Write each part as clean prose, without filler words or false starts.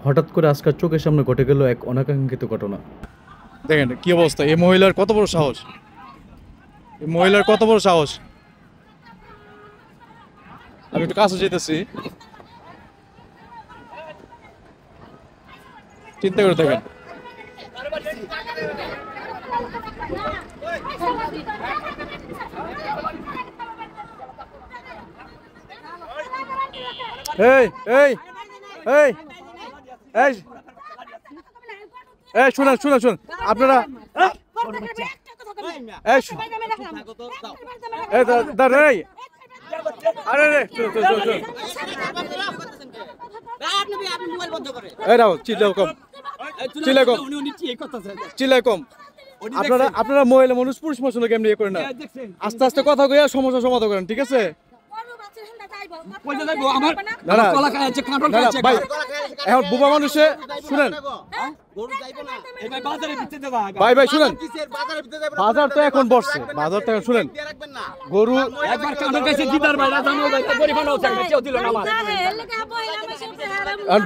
হঠাৎ করে আজকাল চোখের সামনে ঘটে গেল এক অনাকাঙ্ক্ষিত ঘটনা। দেখেন কি অবস্থা, এই মহিলার কত বড় সাহস, এই মহিলার কত বড় সাহস। আমি একটু কাছে যেতেছি, চিন্তা করে দেখেন। এই এই এই এই এই শুনেন শুনেন শুনেন আপনারা, এই এই আরে রে এই রাও চিল্লাও কম, চিল্লাই কম, চিল্লাই কম। আপনারা আপনারা মহিলা মানুষ পুরুষ মানুষ কেমনি ইয়ে করেন না, আস্তে আস্তে কথা কইয়া সমস্যা সমাধান করেন, ঠিক আছে? এখন বুবা মানুষে শুনেন ভাই ভাই শুনেন, বাজার তো এখন বসছে, বাজার তো এখন শুনেন, গরু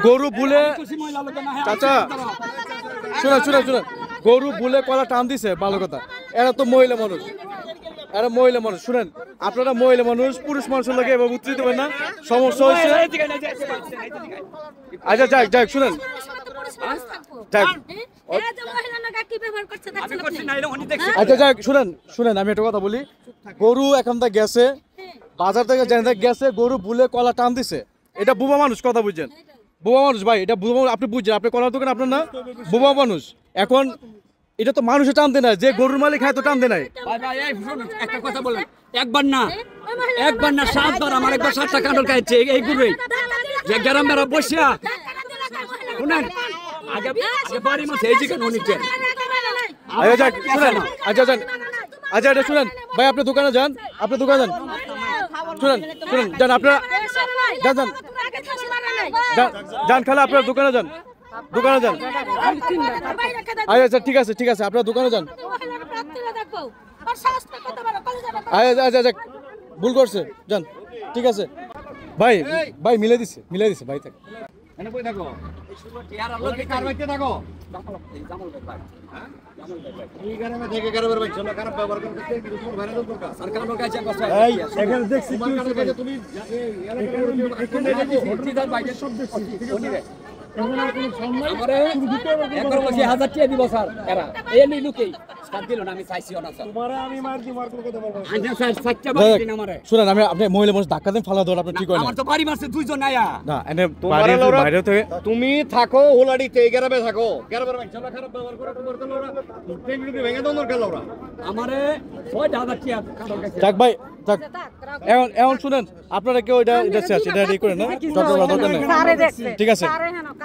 গরু বুলে চাচা শুনেন শুনেন শুনেন, গরু বুলে কলা টান দিছে ভালো কথা, এরা তো মহিলা মানুষ, এরা মহিলা মানুষ। শুনেন আপনারা মহিলা মানুষ পুরুষ মানুষের লোকে এবার উত্তর দিতে পারেন না, সমস্যা হয়েছে। আচ্ছা যাক যাক শুনেন, আচ্ছা যাক শুনেন শুনেন, আমি একটা কথা বলি, গরু এখন তা গেছে বাজার থেকে গেছে, গরু বুলে কলা টান দিছে, এটা বুবা মানুষ, কথা বুঝছেন? বুবা মানুষ ভাই, এটা বুবা, আপনি বুঝছেন, আপনি কলার দোকান আপনার না, বুবা মানুষ। এখন এটা তো মানুষে টানতে নাই, যে গরুর মালিক খায় তো টানতে নাই। একটা কথা বলেন, একবার না একবার না 7 বার, আমার একবার 7টা কাঁঠাল খাইছে এই গরুই, যে গ্রাম বেড়া বসিয়া শুনেন আগে বাড়ি মাছ এই যেখানে অনেকটা। আচ্ছা যাক শুনেন, আচ্ছা যান, আচ্ছা এটা শুনেন ভাই, আপনি দোকানে যান, আপনি দোকানে যান, শুনেন শুনেন যান, আপনারা যান যান যান, খালা আপনার দোকানে যান, দোকানে যান। আচ্ছা আচ্ছা ঠিক আছে ঠিক আছে, আপনার দোকানে যান। আচ্ছা আচ্ছা আচ্ছা ভুল করছে, যান, ঠিক আছে ভাই, ভাই মিলে দিছে ভাই, থাক শুনেন, আমি আপনি মহিলা মানুষ ধাক্কা দেন ফালা দৌড়, আপনি ঠিক করেন। তুমি থাকো হোলাডিতে, এই গ্রামে থাকো, গ্রামের মানুষরা খারাপ ব্যবহার করে, ভেঙে দাও দরকার ওরা আমারে 6,000 টাকা কাঁঠাল খাইছে। যাক ভাই যাক, এখন শুনেন আপনারা কেউ এটা এটা শেষ, এটা রেডি করেন না, দরকার নেই, ঠিক আছে?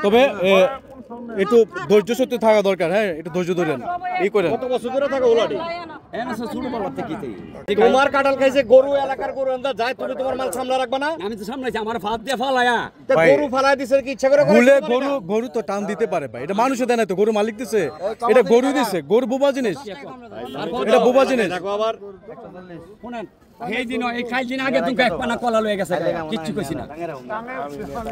তবে একটু ধৈর্য সত্যি থাকা দরকার, হ্যাঁ একটু ধৈর্য ধরেন, এই করেন। কত বছর ধরে থাকো হোলাডি? তোমার কাঁঠাল খাইছে গরু, এলাকার গরু আন্দা যায়, তুমি তোমার মাল সামলা রাখবা না? আমি তো সামলাইছি, আমার ফাঁদ দিয়ে ফালায়া গরু ফালাই দিছে কি ইচ্ছা করে? ভুলে গরু, গরু তো টান দিতে পারে ভাই, এটা মানুষে দেয় না তো, গরু মালিক দিছে, এটা গরু দিছে, গরু বোবা জিনিস, এটা বোবা জিনিস। দেখো আবার শুনেন, এই দিন এই খাই দিন আগে তুমি এক পানা কলা লয়ে গেছে, কিচ্ছু কইছি না।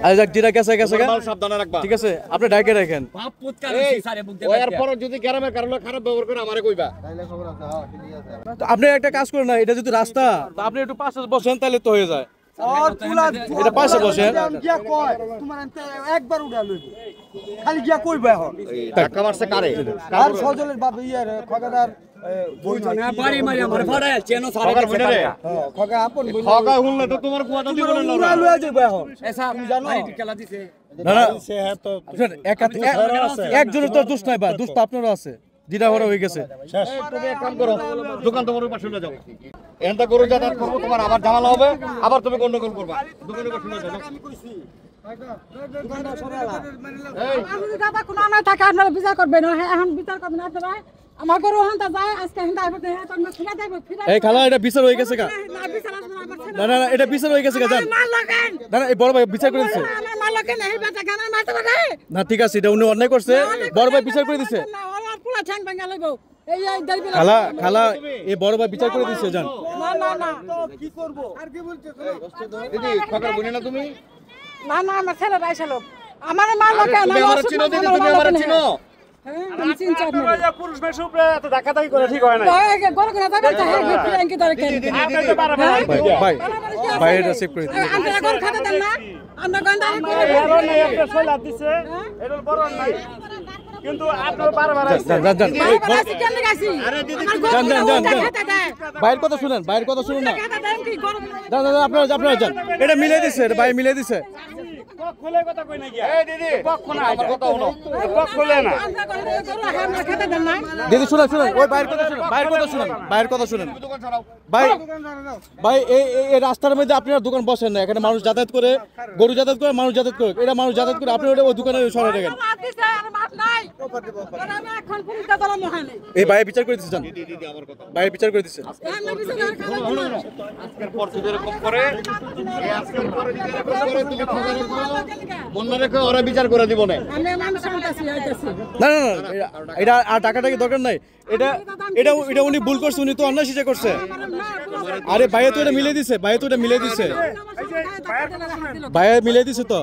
আরে যাক, যেটা গেছে গেছে, মাল সাবধানে রাখবা, ঠিক আছে? আপনি ডাকে রাখেন। বাপ পুত কারছি সারে বুক ওই এরপর যদি গ্রামের কারণে খারাপ ব্যবহার করে আমারে কইবা। তো আপনি একটা কাজ করেন না, এটা যদি রাস্তা, তো আপনি একটু পাশে বসেন, তাহলে তো হয়ে যায়। এটা পাশে বসেন, একবার উড়া লইব, খালি গিয়া কইবা এখন ধাক্কা মারছে কারে? আর সজলের বাপ ইয়ার খগাদার বাড়ি মারি আমার ফাড়ায় চেনো সারে বুঝে রে, খগা আপন বই খগা হুনলে তো তোমার কুয়াটা দিব না উড়া লইয়া যাইব এখন। এসা আপনি জানো খেলা দিছে না না একজনের তো দোষ নাই ভাই, দোষ তো আপনারও আছে, যেটা হওয়ার হয়ে গেছে। তুমি এক কাম করো, দোকান তোমার পাশে চলে যাও, এনটা করো যাতায়াত করবো, তোমার আবার ঝামেলা হবে, আবার তুমি গন্ডগোল করবা, দোকানে পাশে চলে যাও। দাদা কোনো নাই থাকে, আপনারা বিচার করবেন, এখন বিচার করবেন আপনারা। আমার গরু হান্তা যায় আজকে হিন্দা আইবতে, তোমরা ফিরা যাইবো, ফিরা। এই খালা, এটা বিচার হয়ে গেছে কা? না বিচার আসবে না, আমার ছেলে না না না, এটা বিচার হয়ে গেছে কা? জান মার লাগেন, না না, এই বড় ভাই বিচার করে দিছে। আমার মার লাগেন, এই বেটা গানা মারতে পারে না ঠিক আছে, এটা উনি অন্যায় করছে, বড় ভাই বিচার করে দিছে। না, ওর পুরা ঠ্যাং ভাঙা লইব। এই এই দেইবে খালা খালা, এই বড় ভাই বিচার করে দিছে। জান না না না, তো কি করব আর কি বলছো? দিদি খগা বনে না তুমি? না না, আমার ছেলে রাইছালো আমার মারলো কেন? তুমি আমার চিনো দিদি, তুমি আমার চিনো? হ্যাঁ, আমি চিনছি আপনারে। পুরুষ মেয়ে উপরে এত ধাক্কাধাক্কি করে ঠিক হয় না। গরু কিনা যাবে তো হ্যাঁ ফিরাঙ্কি ধরে কেন? আপনি তো বারবার ভাই ভাই ভাই এটা চেক করে দিন। আমরা গরু খেতে দেন না? আমরা গন্ধা এরও নাই একটা সোলা দিছে, এটার বড় নাই। কিন্তু আপনি বারবার যান যান যান এই, বারবার কেন গাছি? যান, যান, যান, যান। খেতে দেয়। ভাইয়ের কথা শুনেন, ভাইয়ের কথা শুনুন না। খেতে দেন কি গরু? যান যান যান, আপনারা যান। এটা মিলে দিছে, এটা ভাই মিলে দিছে। কক খুলে কথা কই না গিয়া। এই দিদি, কক খোনা আমার কথা শোনো। কক খুলে না। আমরা গরু আমরা খেতে দেন না? দিদি শুনেন শুনেন, ওই ভাইয়ের কথা শুনেন, ভাইয়ের কথা শুনেন, ভাইয়ের কথা শুনেন। দোকান ছড়াও। ভাই ভাই এই রাস্তার মধ্যে আপনারা দোকান বসেন না, এখানে মানুষ যাতায়াত করে, গরু যাতায়াত করে, মানুষ যাতায়াত করে, এটা মানুষ যাতায়াত করে, আপনি ওটা ওই দোকানে সরাই রাখেন। মার দিছে আর মার নাই। আমি এখন পুলিশে ধরানো হয়নি। এই ভাই বিচার করে দিচ্ছে, যান দিদি আমার কথা। ভাই বিচার করে দিচ্ছে। আমরা বিচার আর খাবো না। আজকের পর যদি এরকম করে, এই আজকের পরে যদি এরকম করে তুমি খবরের করো, মনে রেখো ওরা বিচার করে দিব না। আমি মানুষ আনতেছি আইতেছি। না না না, এটা আর টাকাটাকি দরকার নাই। এটা এটা এটা উনি ভুল করছে, উনি তো অন্যায় শিক্ষা করছে। আরে ভাইয়া তো এটা মিলে দিছে, ভাইয়া তো এটা মিলে দিছে, ভাইয়া মিলে দিছে তো।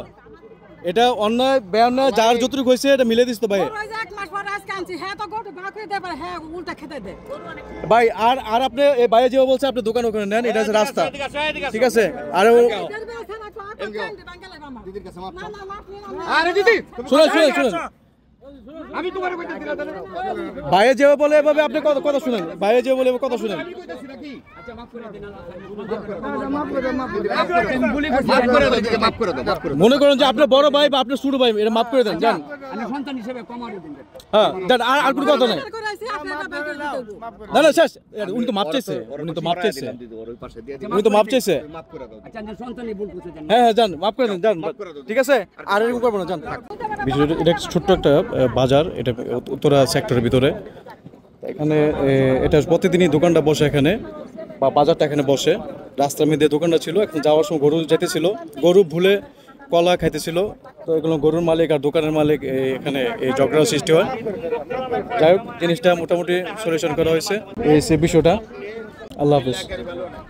এটা অন্যায় বেঅন্যায় যার যতটুকু হয়েছে এটা মিলে দিছে তো ভাই। এক মাস পরে আজকে আনছি হ্যাঁ তো গরু বাকরি দেবে হ্যাঁ উল্টা খেতে দে। ভাই আর আপনি এই ভাইয়া যেভাবে বলছে আপনি দোকান ওখানে নেন, এটা হচ্ছে রাস্তা, ঠিক আছে। আর দিদির কাছে মাপ না চাও। না মাফ নিন আরে দিদি, শুনেন শুনেন শুনেন, আমি তোমার কইতে দিলা তাহলে। ভাইয়া যেভাবে বলে এভাবে আপনি কথা শুনেন, ভাইয়া যেভাবে বলে এভাবে কথা শুনেন। কইতাছি নাকি? মাফ করে দিন আল্লাহ। মাফ করে দাও, দিদি, মাফ করে দাও, মাফ করে দাও। মনে করেন যে আপনার বড় ভাই বা আপনার ছোট ভাই, এটা মাফ করে দেন, যান। আমি সন্তান হিসেবে কমারে দিন। হ্যাঁ যান, আর কোনো কথা নাই। করে আইছি আপনি এটা বের করে দিতে না না শেষ, উনি তো মাপ চাইছে, উনি তো মাপ চাইছে, দিদি, ওর ওই পাশে দিয়ে দিও। উনি তো মাপ চাইছে। মাফ করে দাও। আচ্ছা যে সন্তানই ভুল করছে জানেন। হ্যাঁ হ্যাঁ যান, মাফ করে দেন, যান, ঠিক আছে। আর এরকম করবো না, যান। এটা একটা ছোট্ট একটা বাজার, এটা উত্তরা সেক্টরের ভিতরে। এখানে এটা প্রতিদিনই দোকানটা বসে এখানে, বা বাজারটা এখানে বসে। রাস্তার মধ্যে দোকানটা ছিল, এখন যাওয়ার সময় গরু যেতেছিল, গরু ভুলে কলা খাইতেছিল, তো এগুলো গরুর মালিক আর দোকানের মালিক এখানে এই ঝগড়ার সৃষ্টি হয়। যাই হোক, জিনিসটা মোটামুটি সলিউশন করা হয়েছে, এই সে বিষয়টা। আল্লাহ হাফিজ।